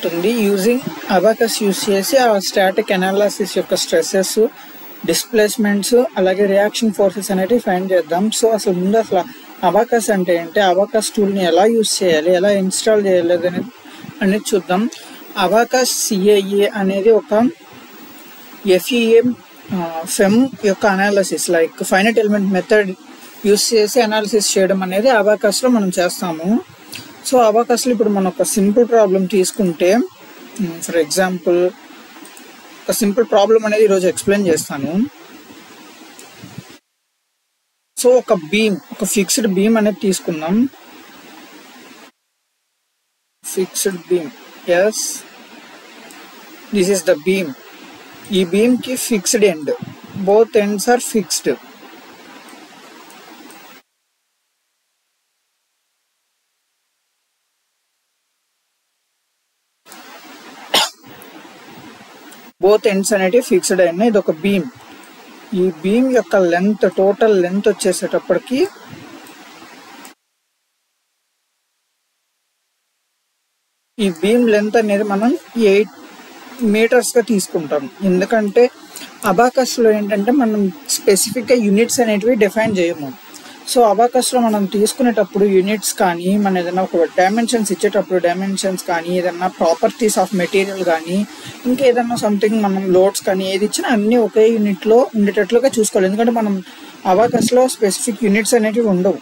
ఉంటుంది. Using abacus use చేసి ఆ స్టాటిక్ అనాలిసిస్ యొక్క స్ట్రెసెస్, డిస్ప్లేస్మెంట్స్, అలాగే రియాక్షన్ ఫోర్సెస్ అనేవి ఫైండ్ చేద్దాం. సో ముందు అసలు అబాకస్ అంటే ఏంటి, అబాకస్ టూల్ని ఎలా యూస్ చేయాలి, ఎలా ఇన్స్టాల్ చేయాలి అనేది చూద్దాం. అబాకస్ సిఏఏ అనేది ఒక FEM ఫెమ్ యొక్క analysis, like finite element method use చేసి అనాలిసిస్ చేయడం అనేది అబాకస్లో మనం చేస్తాము. సో అబాకస్లో ఇప్పుడు మనం ఒక సింపుల్ ప్రాబ్లం తీసుకుంటే, ఫర్ ఎగ్జాంపుల్ ఒక సింపుల్ ప్రాబ్లం అనేది ఈరోజు ఎక్స్ప్లెయిన్ చేస్తాను. సో ఒక ఫిక్స్డ్ బీమ్ అనేది తీసుకుందాం. Fixed beam, yes, this is the beam. ఈ బీమ్ కి fixed end, both ends are fixed. Both ends అనేవి ఫిక్స్డ్ అయినాయి. ఇది ఒక బీమ్. ఈ బీమ్ యొక్క లెంత్, టోటల్ లెంత్ వచ్చేసేటప్పటికి ఈ బీమ్ లెంత్ అనేది మనం 8 మీటర్స్గా తీసుకుంటాం. ఎందుకంటే అబాకస్లో ఏంటంటే మనం స్పెసిఫిక్గా యూనిట్స్ అనేటివి డిఫైన్ చేయము. సో అబాకస్లో మనం తీసుకునేటప్పుడు యూనిట్స్ కానీ, మన ఏదైనా ఒక డైమెన్షన్స్ ఇచ్చేటప్పుడు డైమెన్షన్స్ కానీ, ఏదైనా ప్రాపర్టీస్ ఆఫ్ మెటీరియల్ కానీ, ఇంకేదన్నా సంథింగ్ మనం లోడ్స్ కానీ ఏది ఇచ్చినా అన్నీ ఒకే యూనిట్లో ఉండేటట్లుగా చూసుకోవాలి. ఎందుకంటే మనం అబాకస్లో స్పెసిఫిక్ యూనిట్స్ అనేటివి ఉండవు.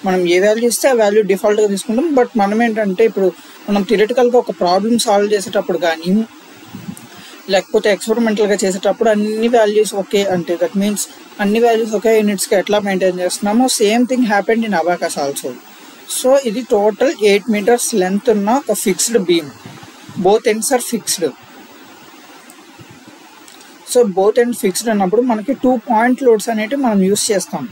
మనం ఏ వాల్యూ ఇస్తే ఆ వాల్యూ డిఫాల్ట్గా తీసుకుంటాం. బట్ మనం ఏంటంటే ఇప్పుడు మనం థియరిటికల్గా ఒక ప్రాబ్లమ్ సాల్వ్ చేసేటప్పుడు కానీ, లేకపోతే ఎక్స్పెరిమెంటల్గా చేసేటప్పుడు అన్ని వాల్యూస్ ఒకే, అంటే దట్ మీన్స్ అన్ని వాల్యూస్ ఒకే యూనిట్స్కి ఎట్లా మెయింటైన్ చేస్తున్నామో same thing happened in Abaqus also. So ఇది టోటల్ 8 మీటర్స్ లెంత్ ఉన్న ఒక fixed beam. Both ends are fixed. So both end fixed అన్నప్పుడు మనకి 2 పాయింట్ లోడ్స్ అనేవి మనం యూస్ చేస్తాం.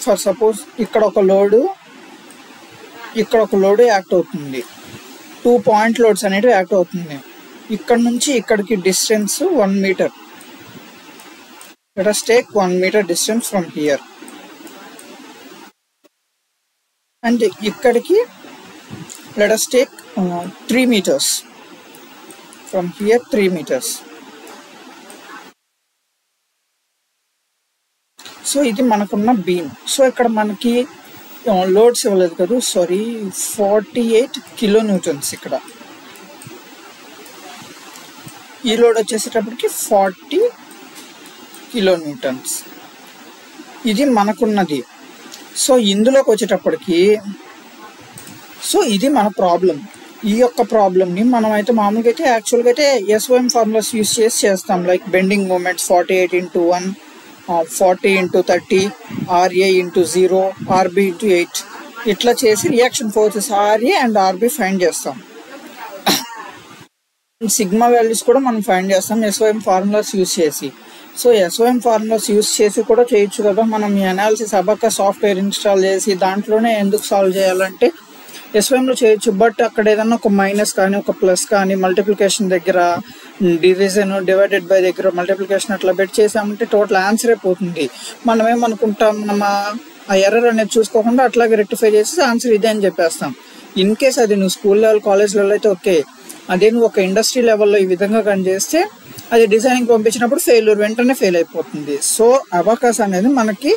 ఫర్ సపోజ్ ఇక్కడ ఒక లోడు, ఇక్కడ ఒక లోడు యాక్ట్ అవుతుంది. 2 పాయింట్ లోడ్స్ అనేవి యాక్ట్ అవుతుంది. ఇక్కడ నుంచి ఇక్కడికి distance 1 meter. Let us take 1 meter distance from here. And ikkadiki let us take 3 meters. From here 3 meters. So ఇది మనకున్న బీమ్. సో ఇక్కడ మనకి లోడ్స్ ఇవ్వలేదు కదా, సారీ, 48 కిలో న్యూటన్స్. ఇక్కడ ఈ లోడ్ వచ్చేసేటప్పటికి 40 కిలో న్యూటన్స్. ఇది మనకున్నది. సో ఇందులోకి వచ్చేటప్పటికి, సో ఇది మన ప్రాబ్లం. ఈ యొక్క ప్రాబ్లమ్ని మనం అయితే మామూలుగా అయితే యాక్చువల్గా అయితే SOM ఫార్ములాస్ యూస్ చేసి చేస్తాం. Like bending moments 48 into 1, 40 into 30, RA into 0, RB into 8, ఇట్లా చేసి reaction forces RA and RB find చేస్తాం. సిగ్మా వాల్యూస్ కూడా మనం ఫైండ్ చేస్తాం SOM ఫార్ములాస్ యూస్ చేసి. సో SOM ఫార్ములాస్ యూస్ చేసి కూడా చేయొచ్చు కదా. మనం ఈ అనాలిసిస్ అబాకస్ సాఫ్ట్వేర్ ఇన్స్టాల్ చేసి దాంట్లోనే ఎందుకు సాల్వ్ చేయాలంటే SOMలో చేయొచ్చు. బట్ అక్కడ ఏదన్నా ఒక మైనస్ కానీ, ఒక ప్లస్ కానీ, మల్టిప్లికేషన్ దగ్గర, డివిజన్, డివైడెడ్ బై దగ్గర మల్టిప్లికేషన్ అట్లా పెట్టి చేసామంటే టోటల్ ఆన్సర్ అయిపోతుంది. మనం ఏమనుకుంటాం, మనం ఆ ఎర్రర్ అనేది చూసుకోకుండా అట్లాగే రెక్టిఫై చేసి ఆన్సర్ ఇదే అని చెప్పేస్తాం. ఇన్ కేస్ అది నువ్వు స్కూల్ లెవెల్, కాలేజ్ లెవెల్ అయితే ఓకే. అదే నువ్వు ఒక ఇండస్ట్రీ లెవెల్లో ఈ విధంగా కానీ చేస్తే అది డిజైనింగ్ పంపించినప్పుడు వెంటనే ఫెయిల్ అయిపోతుంది. సో అబాకస్ అనేది మనకి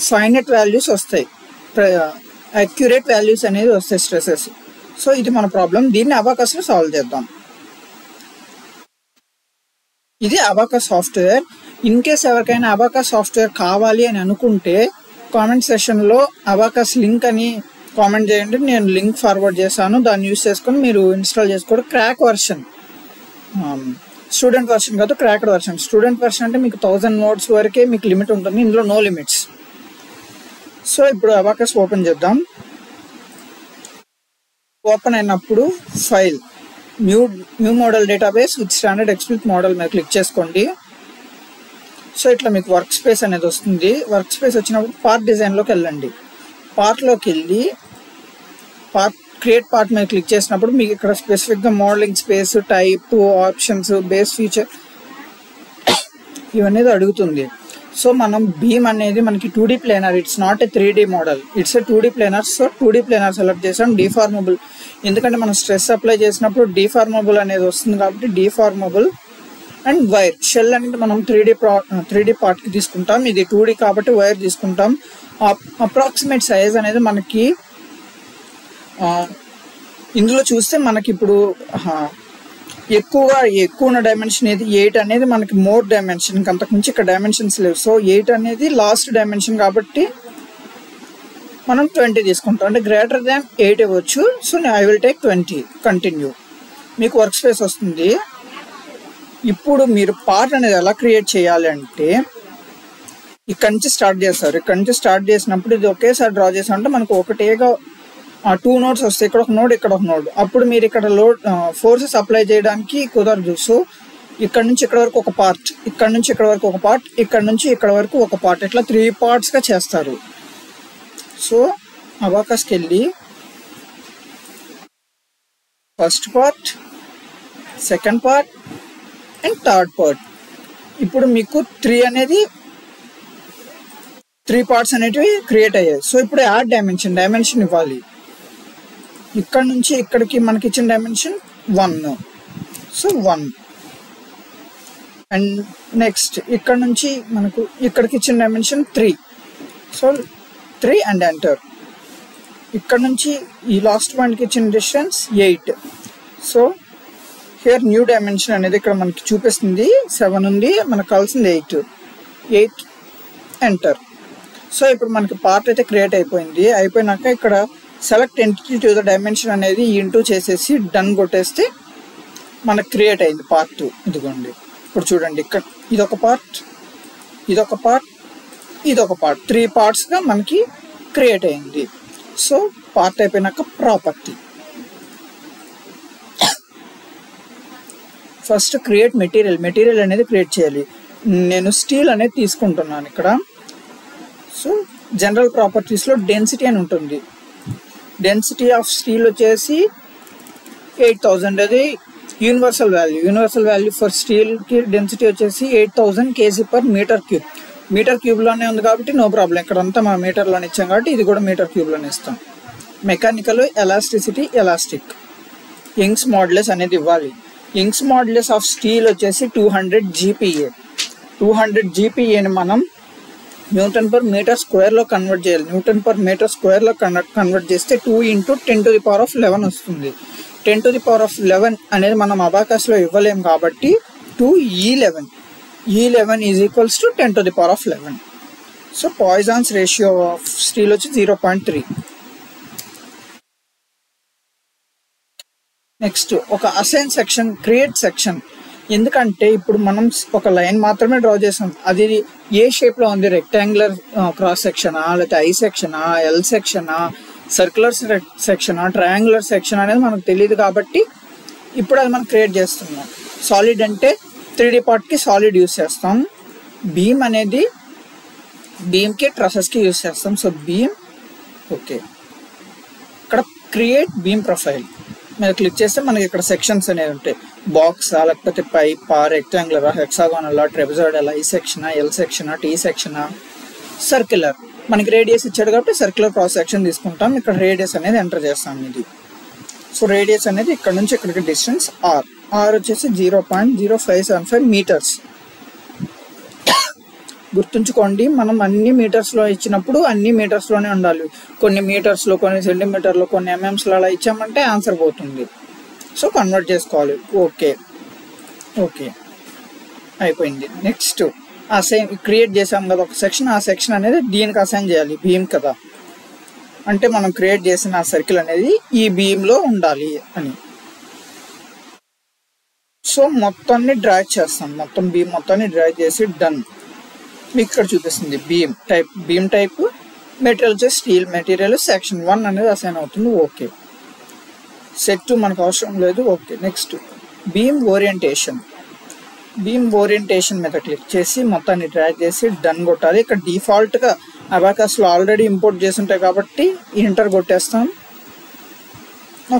ఫైనైట్ వాల్యూస్ వస్తాయి, అక్యురేట్ వాల్యూస్ అనేది వస్తాయి, స్ట్రెసెస్. సో ఇది మన ప్రాబ్లం. దీన్ని అబాకస్లో సాల్వ్ చేద్దాం. ఇది అబాకస్ సాఫ్ట్వేర్. ఇన్ కేస్ ఎవరికైనా అబాకస్ సాఫ్ట్వేర్ కావాలి అని అనుకుంటే కామెంట్ సెషన్లో అబాకస్ లింక్ అని కామెంట్ చేయండి. నేను లింక్ ఫార్వర్డ్ చేశాను. దాన్ని యూస్ చేసుకొని మీరు ఇన్స్టాల్ చేసుకోండి. క్రాక్ వర్షన్, స్టూడెంట్ వర్షన్ కాదు, క్రాక్డ్ వర్షన్. స్టూడెంట్ వర్షన్ అంటే మీకు 1000 నోట్స్ వరకే మీకు లిమిట్ ఉంటుంది. ఇందులో నో లిమిట్స్. సో ఇప్పుడు అబాకస్ ఓపెన్ చేద్దాం. ఓపెన్ అయినప్పుడు file, new model database with standard explicit model మీద క్లిక్ చేసుకోండి. సో ఇట్లా మీకు వర్క్ స్పేస్ అనేది వస్తుంది. వర్క్ స్పేస్ వచ్చినప్పుడు పార్ట్ డిజైన్లోకి వెళ్ళండి. పార్ట్లోకి వెళ్ళి క్రియేట్ పార్ట్ మీద క్లిక్ చేసినప్పుడు మీకు ఇక్కడ స్పెసిఫిక్గా modelling space, type, options, base feature ఇవన్నీ అడుగుతుంది. సో మనం బీమ్ అనేది మనకి 2D planar, it's not a 3D model, it's a 2D planar. So 2D planar select చేసాం. డిఫార్మబుల్, ఎందుకంటే మనం స్ట్రెస్ అప్లై చేసినప్పుడు డిఫార్మబుల్ అనేది వస్తుంది కాబట్టి డిఫార్మబుల్. అండ్ వైర్ షెల్ అనేది మనం 3D పార్ట్కి తీసుకుంటాం. ఇది 2D కాబట్టి వైర్ తీసుకుంటాం. అప్రాక్సిమేట్ సైజ్ అనేది మనకి ఇందులో చూస్తే మనకి ఇప్పుడు ఎక్కువ ఉన్న డైమెన్షన్ ఏది 8 అనేది మనకి మోర్ డైమెన్షన్, అంతకు మించి ఇక్కడ డైమెన్షన్స్ లేవు. సో 8 అనేది లాస్ట్ డైమెన్షన్ కాబట్టి మనం 20 తీసుకుంటాం, అంటే గ్రేటర్ దాన్ 8 ఇవ్వచ్చు. So I will take 20. Continue. మీకు వర్క్ స్పేస్ వస్తుంది. ఇప్పుడు మీరు పార్ట్ అనేది ఎలా క్రియేట్ చేయాలి అంటే ఇక్కడ నుంచి స్టార్ట్ చేస్తారు. ఇక్కడ నుంచి స్టార్ట్ చేసినప్పుడు ఇది ఒకేసారి డ్రా చేసామంటే మనకు ఒకటేగా 2 నోడ్స్ వస్తాయి, ఇక్కడ ఒక నోడ్, ఇక్కడ ఒక నోడ్. అప్పుడు మీరు ఇక్కడ ఫోర్సెస్ అప్లై చేయడానికి కుదరదు. సో ఇక్కడ నుంచి ఇక్కడ వరకు ఒక పార్ట్, ఇక్కడ నుంచి ఇక్కడ వరకు ఒక పార్ట్, ఇక్కడ నుంచి ఇక్కడ వరకు ఒక పార్ట్, ఇట్లా 3 పార్ట్స్గా చేస్తారు. సో అబాకస్కి వెళ్ళి first part, second part and third part. ఇప్పుడు మీకు 3 పార్ట్స్ అనేటివి క్రియేట్ అయ్యాయి. సో ఇప్పుడు యాడ్ డైమెన్షన్ ఇవ్వాలి. ఇక్కడ నుంచి ఇక్కడికి మనకి ఇచ్చిన డైమెన్షన్ 1, సో 1. అండ్ నెక్స్ట్ ఇక్కడ నుంచి మనకు ఇక్కడికి ఇచ్చిన డైమెన్షన్ 3, సో 3 అండ్ ఎంటర్. ఇక్కడ నుంచి ఈ లాస్ట్ పాయింట్కి ఇచ్చిన distance 8. So here new dimension అనేది ఇక్కడ మనకి చూపిస్తుంది 7 ఉంది, మనకు కావాల్సింది 8 ఎంటర్. సో ఇప్పుడు మనకి పార్ట్ అయితే క్రియేట్ అయిపోయింది. అయిపోయినాక ఇక్కడ select entity to the dimension అనేది ఇంటూ చేసేసి డన్ కొట్టేస్తే మనకు క్రియేట్ అయింది పార్ట్. ఇదిగోండి, ఇప్పుడు చూడండి, ఇక్కడ ఇదొక పార్ట్, ఇదొక పార్ట్, ఇదొక పార్ట్, 3 పార్ట్స్గా మనకి క్రియేట్ అయింది. సో పార్ట్ అయిపోయినాక ప్రాపర్టీ, ఫస్ట్ క్రియేట్ మెటీరియల్ అనేది క్రియేట్ చేయాలి. నేను స్టీల్ అనేది తీసుకుంటున్నాను ఇక్కడ. సో జనరల్ ప్రాపర్టీస్లో డెన్సిటీ అని ఉంటుంది. డెన్సిటీ ఆఫ్ స్టీల్ వచ్చేసి 8000, అది యూనివర్సల్ వాల్యూ ఫర్ స్టీల్కి డెన్సిటీ వచ్చేసి 8000 kg/m³. మీటర్ క్యూబ్లోనే ఉంది కాబట్టి నో ప్రాబ్లం, ఇక్కడంతా మనం మీటర్లోనే ఇచ్చాం కాబట్టి ఇది కూడా మీటర్ క్యూబ్లోనే ఇస్తాం. మెకానికల్, ఎలాస్టిక్, యంగ్స్ మాడ్యులస్ అనేది ఇవ్వాలి. యంగ్స్ మాడ్యులస్ ఆఫ్ స్టీల్ వచ్చేసి 200 GPa. 200 GPaని మనం Nm/m² కన్వర్ట్ చేయాలి. Nm/m² కన్వర్ట్ చేస్తే 2 × 10⁻11 వస్తుంది. 10⁻11 అనేది మనం అబాకస్లో ఇవ్వలేము కాబట్టి 2E11. E11 is equals to 10⁻11. So poisons ratio of steel వచ్చి 0.3. నెక్స్ట్ ఒక అసైన్ సెక్షన్, క్రియేట్ సెక్షన్. ఎందుకంటే ఇప్పుడు మనం ఒక లైన్ మాత్రమే డ్రా చేసాం, అది ఏ షేప్లో ఉంది, రెక్టాంగులర్ క్రాస్ సెక్షనా, లేకపోతే ఐ సెక్షనా, ఎల్ సెక్షనా, సర్క్యులర్ సెక్షనా, ట్రయాంగులర్ సెక్షన్ అనేది మనకు తెలియదు కాబట్టి ఇప్పుడు అది మనం క్రియేట్ చేస్తున్నాం. సాలిడ్ అంటే 3D పార్ట్కి సాలిడ్ యూస్ చేస్తాం. బీమ్ అనేది బీమ్కి ట్రసెస్కి యూస్ చేస్తాం. సో బీమ్, ఓకే, ఇక్కడ క్రియేట్ బీమ్ ప్రొఫైల్ మీద క్లిక్ చేస్తే మనకి ఇక్కడ సెక్షన్స్ అనేవి ఉంటాయి. బాక్సా, లేకపోతే పైపా, రెక్టాంగులరా, హెక్సాగోనలా, ట్రెపెజాయిడలా, ఐ సెక్షనా, ఎల్ సెక్షనా, టీ సెక్షనా, సర్క్యులర్. మనకి రేడియస్ ఇచ్చాడు కాబట్టి సర్క్యులర్ క్రాస్ సెక్షన్ తీసుకుంటాం. ఇక్కడ రేడియస్ అనేది ఎంటర్ చేస్తాం ఇది. సో రేడియస్ అనేది ఇక్కడ నుంచి ఇక్కడికి డిస్టెన్స్ ఆర్ వచ్చేసి 0.0575 మీటర్స్. గుర్తుంచుకోండి, మనం అన్ని మీటర్స్లో ఇచ్చినప్పుడు అన్ని మీటర్స్లోనే ఉండాలి. కొన్ని మీటర్స్లో, కొన్ని సెంటీమీటర్లో, కొన్ని ఎంఎంస్లో అలా ఇచ్చామంటే ఆన్సర్ పోతుంది. సో కన్వర్ట్ చేసుకోవాలి. ఓకే అయిపోయింది. నెక్స్ట్ అసైన్ క్రియేట్ చేసాం కదా ఒక సెక్షన్, ఆ సెక్షన్ అనేది దీనికి అసైన్ చేయాలి. బీమ్ కదా, అంటే మనం క్రియేట్ చేసిన ఆ సర్కిల్ అనేది ఈ బీమ్లో ఉండాలి అని. సో మొత్తాన్ని డ్రాగ్ చేస్తాం, మొత్తం బీమ్ మొత్తాన్ని డ్రాగ్ చేసి డన్. మీకు ఇక్కడ చూపిస్తుంది బీమ్ టైప్ మెటీరియల్ వచ్చేసి స్టీల్ మెటీరియల్. సెక్షన్ 1 అనేది అసైన్ అవుతుంది. ఓకే, సెట్ 2 మనకు అవసరం లేదు. ఓకే, నెక్స్ట్ బీమ్ ఓరియంటేషన్ మీద క్లిక్ చేసి మొత్తాన్ని డ్రాగ్ చేసి డన్ కొట్టాలి. ఇక్కడ డిఫాల్ట్గా అబాకస్లో ఆల్రెడీ ఇంపోర్ట్ చేసి ఉంటాయి కాబట్టి ఎంటర్ కొట్టేస్తాం.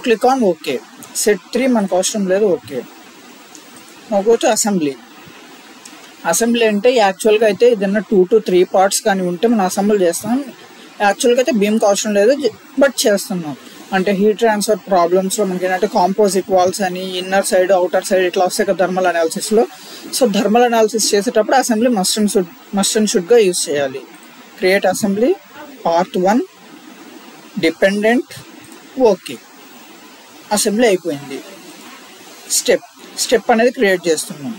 Click on okay. సెట్ 3 మనకు అవసరం లేదు. Okay, go to assembly. Assembly అంటే యాక్చువల్గా అయితే ఏదైనా 2 to 3 పార్ట్స్ కానీ ఉంటే మనం అసెంబ్లీ చేస్తాం. యాక్చువల్గా అయితే బీమ్కి అవసరం లేదు, బట్ చేస్తున్నాం. అంటే హీట్ ట్రాన్స్ఫర్ ప్రాబ్లమ్స్లో మనకి ఏంటంటే కాంపోజిట్ వాల్స్ అని ఇన్నర్ సైడ్ అవుటర్ సైడ్ ఇట్లా వస్తాయి కదా థర్మల్ అనాలిసిస్లో. సో థర్మల్ అనాలిసిస్ చేసేటప్పుడు అసెంబ్లీ మస్ట్ అండ్ షుడ్గా యూజ్ చేయాలి. Create assembly part 1 dependent. Okay, assembly అయిపోయింది. స్టెప్ అనేది క్రియేట్ చేస్తున్నాం.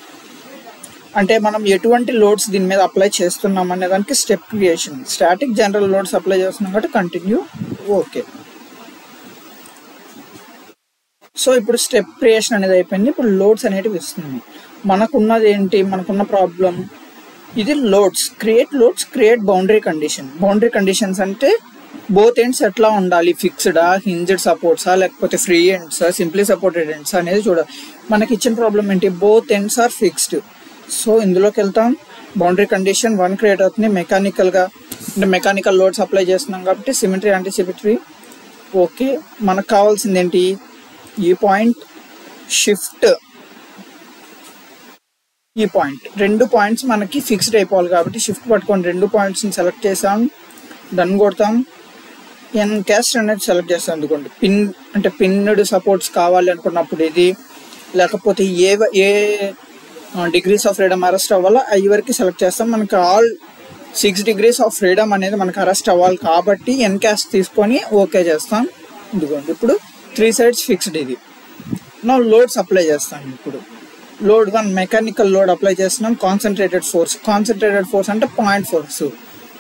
అంటే మనం ఎటువంటి లోడ్స్ దీని మీద అప్లై చేస్తున్నాం అనే దానికి step creation. Static general loads apply చేస్తున్నాం కాబట్టి కంటిన్యూ. ఓకే, సో ఇప్పుడు స్టెప్ క్రియేషన్ అనేది అయిపోయింది. ఇప్పుడు లోడ్స్ అనేటివి ఇస్తున్నాం. మనకున్నది ఏంటి, మనకున్న ప్రాబ్లం ఇది loads. Create boundary condition. Boundary conditions అంటే బోత్ ఎండ్స్ ఎట్లా ఉండాలి, ఫిక్స్డా, హింజ్డ్ సపోర్ట్సా, లేకపోతే ఫ్రీ ఎండ్సా, సింప్లీ సపోర్టెడ్ ఎండ్స్ అనేది చూడాలి. మనకి ఇచ్చిన ప్రాబ్లం ఏంటి, both ends are fixed. So ఇందులోకి వెళ్తాం. బౌండరీ కండిషన్ 1 క్రియేట్ అవుతుంది మెకానికల్గా, అంటే మెకానికల్ లోడ్స్ అప్లై చేస్తున్నాం కాబట్టి సిమెట్రీ యాంటీ సిమెట్రీ. ఓకే, మనకు కావాల్సింది ఏంటి, ఈ పాయింట్ షిఫ్ట్, ఈ పాయింట్ 2 పాయింట్స్ మనకి ఫిక్స్డ్ అయిపోవాలి కాబట్టి షిఫ్ట్ పట్టుకొని 2 పాయింట్స్ని సెలెక్ట్ చేసాం. డన్ కొడతాం. ఎన్ క్యాస్ట్ అనేది సెలెక్ట్ చేస్తాం. అందుకోండి పిన్నుడ్ సపోర్ట్స్ కావాలి అనుకున్నప్పుడు ఇది, లేకపోతే ఏ డిగ్రీస్ ఆఫ్ ఫ్రీడమ్ అరెస్ట్ అవ్వాలో అవి వరకు సెలెక్ట్ చేస్తాం. మనకి ఆల్ 6 degrees ఆఫ్ ఫ్రీడమ్ అనేది మనకు అరెస్ట్ అవ్వాలి కాబట్టి ఎన్ క్యాస్ట్ తీసుకొని ఓకే చేస్తాం. ఇదిగోండి ఇప్పుడు 3 sides ఫిక్స్డ్. ఇది నా లోడ్స్ అప్లై చేస్తాం. ఇప్పుడు లోడ్ 1 మెకానికల్ లోడ్ అప్లై చేస్తున్నాం. కాన్సన్ట్రేటెడ్ ఫోర్స్ అంటే పాయింట్ ఫోర్స్.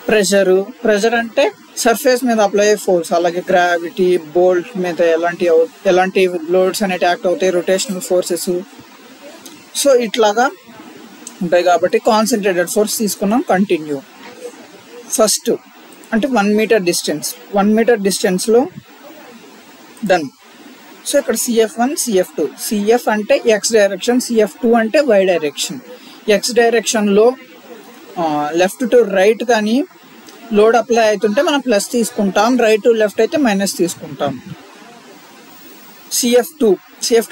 ప్రెషర్ అంటే సర్ఫేస్ మీద అప్లై అయ్యే ఫోర్స్. అలాగే గ్రావిటీ, బోల్ట్ మీద ఎలాంటి లోడ్స్ అనేవి యాక్ట్ అవుతాయి, రొటేషనల్ ఫోర్సెస్. సో ఇట్లాగా ఉంటాయి కాబట్టి కాన్సన్ట్రేటెడ్ ఫోర్స్ తీసుకున్నాం. కంటిన్యూ. ఫస్ట్ అంటే 1 meter డిస్టెన్స్, 1 meter డిస్టెన్స్లో డన్. సో ఇక్కడ CF1 CF2. CF అంటే ఎక్స్ డైరెక్షన్, CF2 అంటే వై డైరెక్షన్. ఎక్స్ డైరెక్షన్లో లెఫ్ట్ టు రైట్ కానీ లోడ్ అప్లై అవుతుంటే మనం ప్లస్ తీసుకుంటాం, రైట్ టు లెఫ్ట్ అయితే మైనస్ తీసుకుంటాం. CF2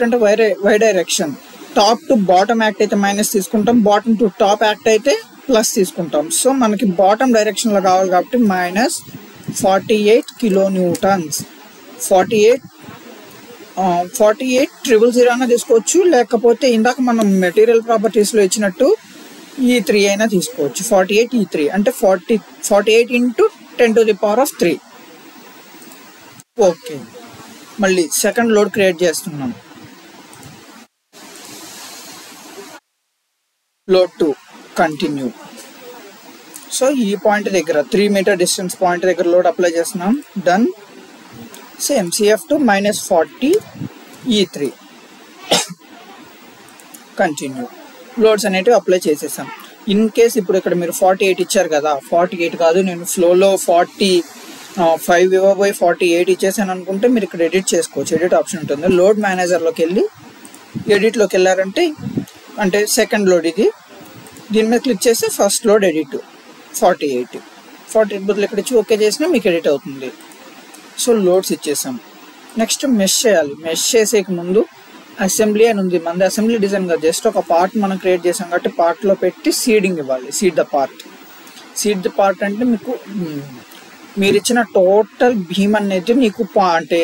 అంటే y direction. Top to bottom act అయితే మైనస్ తీసుకుంటాం, బాటమ్ టు టాప్ యాక్ట్ అయితే ప్లస్ తీసుకుంటాం. సో మనకి బాటమ్ డైరెక్షన్లో కావాలి కాబట్టి -48 kilonewtons. 48,000 అయినా తీసుకోవచ్చు, లేకపోతే ఇందాక మనం మెటీరియల్ ప్రాపర్టీస్లో ఇచ్చినట్టు E3 అయినా తీసుకోవచ్చు. 48 E3 అంటే 48 × 10⁻³ ఓకే. మళ్ళీ సెకండ్ లోడ్ క్రియేట్ చేస్తున్నాం. Load 2 continue. సో ఈ పాయింట్ దగ్గర 3 meter డిస్టెన్స్ పాయింట్ దగ్గర లోడ్ అప్లై చేస్తున్నాం. Done. Same CF2 -40 E3 continue. Loads అనేటివి అప్లై చేసేసాం. ఇన్ కేస్ ఇప్పుడు ఇక్కడ మీరు 48 ఇచ్చారు కదా, 48 కాదు నేను ఫ్లోలో 45 ఇవ్వబోయి 48 ఇచ్చేసాను అనుకుంటే మీరు ఇక్కడ ఎడిట్ చేసుకోవచ్చు. ఎడిట్ ఆప్షన్ ఉంటుంది. లోడ్ మేనేజర్లోకి వెళ్ళి ఎడిట్లోకి వెళ్ళారంటే అంటే సెకండ్ లోడ్ ఇది, దీని మీద క్లిక్ చేస్తే ఫస్ట్ లోడ్ ఎడిట్ 48 బదులు ఇక్కడ ఇచ్చి ఓకే చేసినా మీకు ఎడిట్ అవుతుంది. సో లోడ్స్ ఇచ్చేసాం. నెక్స్ట్ మెష్ చేయాలి. మెష్ చేసేక ముందు అసెంబ్లీ అని ఉంది. మనది అసెంబ్లీ డిజైన్ కాదు, జస్ట్ ఒక పార్ట్ మనం క్రియేట్ చేసాం కాబట్టి పార్ట్లో పెట్టి సీడింగ్ ఇవ్వాలి. సీడ్ ద పార్ట్ అంటే మీకు మీరు ఇచ్చిన టోటల్ బీమ్ అనేది మీకు అంటే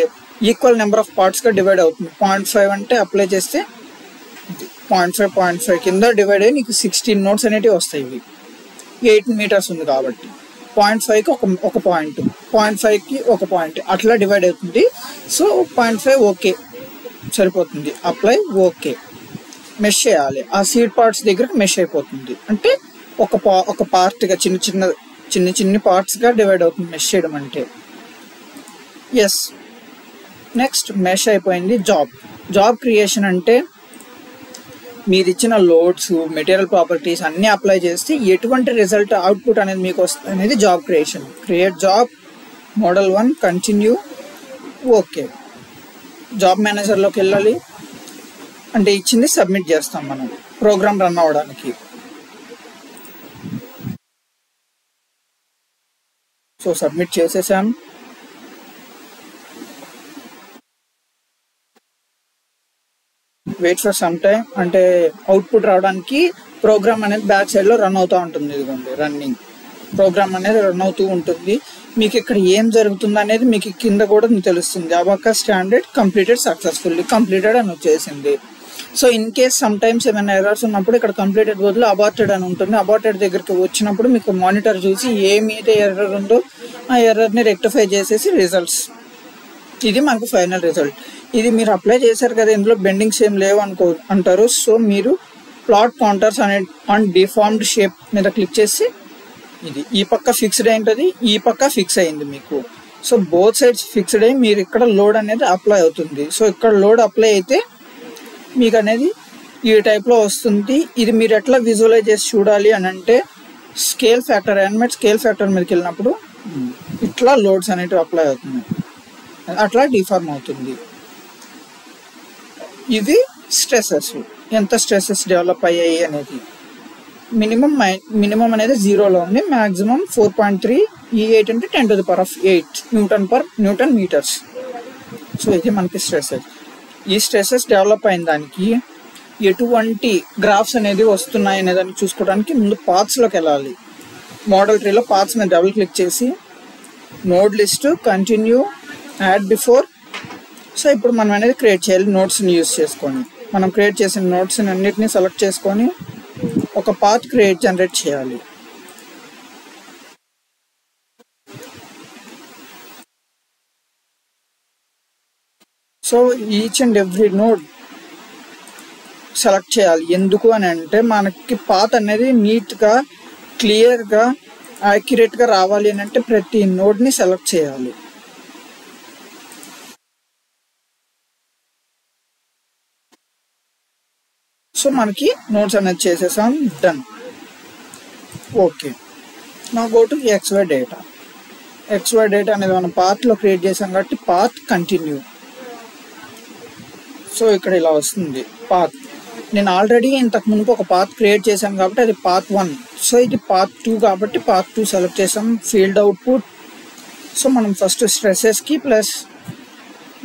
ఈక్వల్ నెంబర్ ఆఫ్ పార్ట్స్గా డివైడ్ అవుతుంది. 0.5 అంటే అప్లై చేస్తే 0.5 కింద డివైడ్ అయ్యి నీకు 16 nodes అనేటివి వస్తాయి. ఇవి 8 meters ఉంది కాబట్టి 0.5కి ఒక పాయింట్, 0.5కి ఒక పాయింట్ అట్లా డివైడ్ అవుతుంది. సో 0.5 ఓకే సరిపోతుంది. Apply okay. మెష్ చేయాలి. ఆ సీడ్ పార్ట్స్ దగ్గరకు మెష్ అయిపోతుంది. అంటే ఒక పార్ట్గా చిన్న పార్ట్స్గా డివైడ్ అవుతుంది మెష్ చేయడం అంటే. ఎస్. నెక్స్ట్ మెష్ అయిపోయింది. జాబ్ క్రియేషన్ అంటే మీరు ఇచ్చిన లోడ్స్, మెటీరియల్ ప్రాపర్టీస్ అన్నీ అప్లై చేస్తే ఎటువంటి రిజల్ట్ అవుట్పుట్ అనేది మీకు వస్తుంది అనేది job creation. Create job model 1 continue. Okay. Job మేనేజర్లోకి వెళ్ళాలి. అంటే ఇచ్చింది సబ్మిట్ చేస్తాం మనం ప్రోగ్రామ్ రన్ అవ్వడానికి. సో సబ్మిట్ చేసేసాం. వెయిట్ ఫర్ సమ్ టైమ్ అంటే అవుట్పుట్ రావడానికి ప్రోగ్రామ్ అనేది బ్యాక్ సైడ్లో రన్ అవుతూ ఉంటుంది. ఇదిగోండి రన్నింగ్ ప్రోగ్రామ్ అనేది రన్ అవుతూ ఉంటుంది. మీకు ఇక్కడ ఏం జరుగుతుంది అనేది మీకు కింద కూడా మీకు తెలుస్తుంది. Abacus standard completed successfully completed అని వచ్చేసింది. So in case some times ఏమైనా ఎర్రర్స్ ఉన్నప్పుడు ఇక్కడ కంప్లీటెడ్ బదులు అబార్టెడ్ అని ఉంటుంది. అబార్టెడ్ దగ్గరికి వచ్చినప్పుడు మీకు మానిటర్ చూసి ఏమైతే ఎర్రర్ ఉందో ఆ ఎర్రర్ని రెక్టిఫై చేసేసి రిజల్ట్స్, ఇది మనకు ఫైనల్ రిజల్ట్. ఇది మీరు అప్లై చేశారు కదా, ఇందులో బెండింగ్స్ ఏం లేవు అంటారు. సో మీరు ప్లాట్ కౌంటర్స్ అనే ఆన్ డిఫార్మ్డ్ షేప్ మీద క్లిక్ చేసి ఇది ఈ పక్క ఫిక్స్డ్ అయింటుంది, ఈ పక్క ఫిక్స్ అయింది మీకు. సో బోత్ సైడ్స్ ఫిక్స్డ్ అయ్యి మీరు ఇక్కడ లోడ్ అనేది అప్లై అవుతుంది. సో ఇక్కడ లోడ్ అప్లై అయితే మీకు అనేది ఈ టైప్లో వస్తుంది. ఇది మీరు ఎట్లా విజువలైజ్ చేసి చూడాలి అని అంటే scale factor, animate scale factor మీదకి వెళ్ళినప్పుడు ఇట్లా లోడ్స్ అనేటివి అప్లై అవుతుంది, అట్లా డిఫార్మ్ అవుతుంది. ఇది స్ట్రెసెస్, ఎంత స్ట్రెసెస్ డెవలప్ అయ్యాయి అనేది. మినిమం అనేది 0లో ఉంది, మ్యాక్సిమం 4.3 E8 అంటే 10⁸ న్యూటన్ మీటర్స్. సో ఇది మనకి స్ట్రెసెస్. ఈ స్ట్రెసెస్ డెవలప్ అయిన దానికి ఎటువంటి గ్రాఫ్స్ అనేది వస్తున్నాయి అనే దాన్ని చూసుకోవడానికి ముందు పాత్స్లోకి వెళ్ళాలి. మోడల్ ట్రీలో పాత్స్ మీద డబుల్ క్లిక్ చేసి node list, continue, add before. So ఇప్పుడు మనం అనేది క్రియేట్ చేయాలి నోట్స్ని యూజ్ చేసుకొని. మనం క్రియేట్ చేసిన నోట్స్ని అన్నిటినీ సెలెక్ట్ చేసుకొని ఒక పాత్ జనరేట్ చేయాలి. So each and every node select చేయాలి. ఎందుకు అని అంటే మనకి పాత్ అనేది నీట్గా, క్లియర్గా, యాక్యురేట్గా రావాలి అని అంటే ప్రతి నోడ్ని సెలెక్ట్ చేయాలి. సో మనకి నోట్స్ అనేది చేసేసాం, డన్. ఓకే, నా go to XY data. XY data అనేది మనం పాత్లో క్రియేట్ చేసాం కాబట్టి పాత్ కంటిన్యూ. సో ఇక్కడ ఇలా వస్తుంది పాత్. నేను ఆల్రెడీ ఇంతకు ముందు ఒక పాత్ క్రియేట్ చేశాను కాబట్టి అది పాత్ 1. సో ఇది పాత్ 2 కాబట్టి పాత్ 2 సెలెక్ట్ చేసాం. Field output. సో మనం ఫస్ట్ స్ట్రెసెస్కి ప్లస్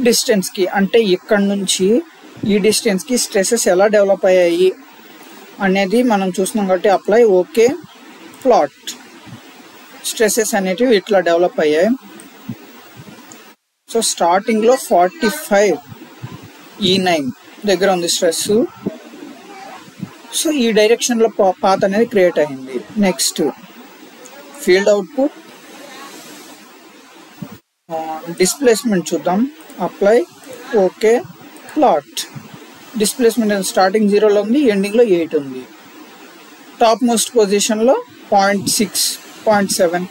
డిస్టెన్స్కి, అంటే ఇక్కడ నుంచి ఈ డిస్టెన్స్కి స్ట్రెసెస్ ఎలా డెవలప్ అయ్యాయి అనేది మనం చూస్తున్నాం కాబట్టి అప్లై. Okay, plot. స్ట్రెసెస్ అనేటివి ఇట్లా డెవలప్ అయ్యాయి. సో స్టార్టింగ్లో 45 E9 దగ్గర ఉంది స్ట్రెస్. సో ఈ డైరెక్షన్లో పాత్ అనేది క్రియేట్ అయింది. నెక్స్ట్ ఫీల్డ్ అవుట్పుట్, డిస్ప్లేస్మెంట్ చూద్దాం. Apply. Okay, plot. Displacement starting 0లో ఉంది, ఎండింగ్లో 8 ఉంది. టాప్ మోస్ట్ పొజిషన్లో 0.6, 0.7,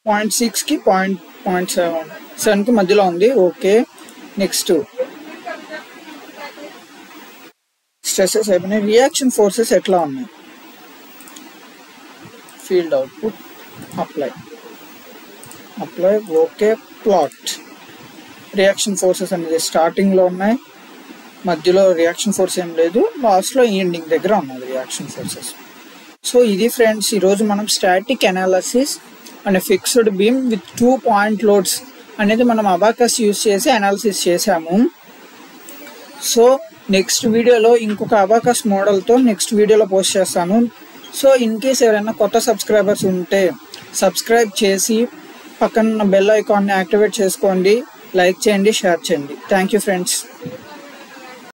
0.6కి 0.7కి మధ్యలో ఉంది. ఓకే, నెక్స్ట్ స్ట్రెసెస్ అయిపోయినాయి. రియాక్షన్ ఫోర్సెస్ ఎట్లా ఉన్నాయి? Field output, apply. Okay, plot. Reaction forces అనేది స్టార్టింగ్లో ఉన్నాయి, మధ్యలో రియాక్షన్ ఫోర్స్ ఏం లేదు, లాస్ట్లో ఎండింగ్ దగ్గర ఉన్నది రియాక్షన్ ఫోర్సెస్. సో ఇది ఫ్రెండ్స్, ఈరోజు మనం static analysis and fixed beam with 2 point loads అనేది మనం అబాకస్ యూజ్ చేసి అనాలిసిస్ చేసాము. సో నెక్స్ట్ వీడియోలో ఇంకొక అబాకస్ మోడల్తో నెక్స్ట్ వీడియోలో పోస్ట్ చేస్తాను. సో ఇన్ కేస్ ఎవరైనా కొత్త సబ్స్క్రైబర్స్ ఉంటే సబ్స్క్రైబ్ చేసి పక్కన బెల్ ఐకాన్ని యాక్టివేట్ చేసుకోండి, లైక్ చేయండి, షేర్ చేయండి. Thank you friends.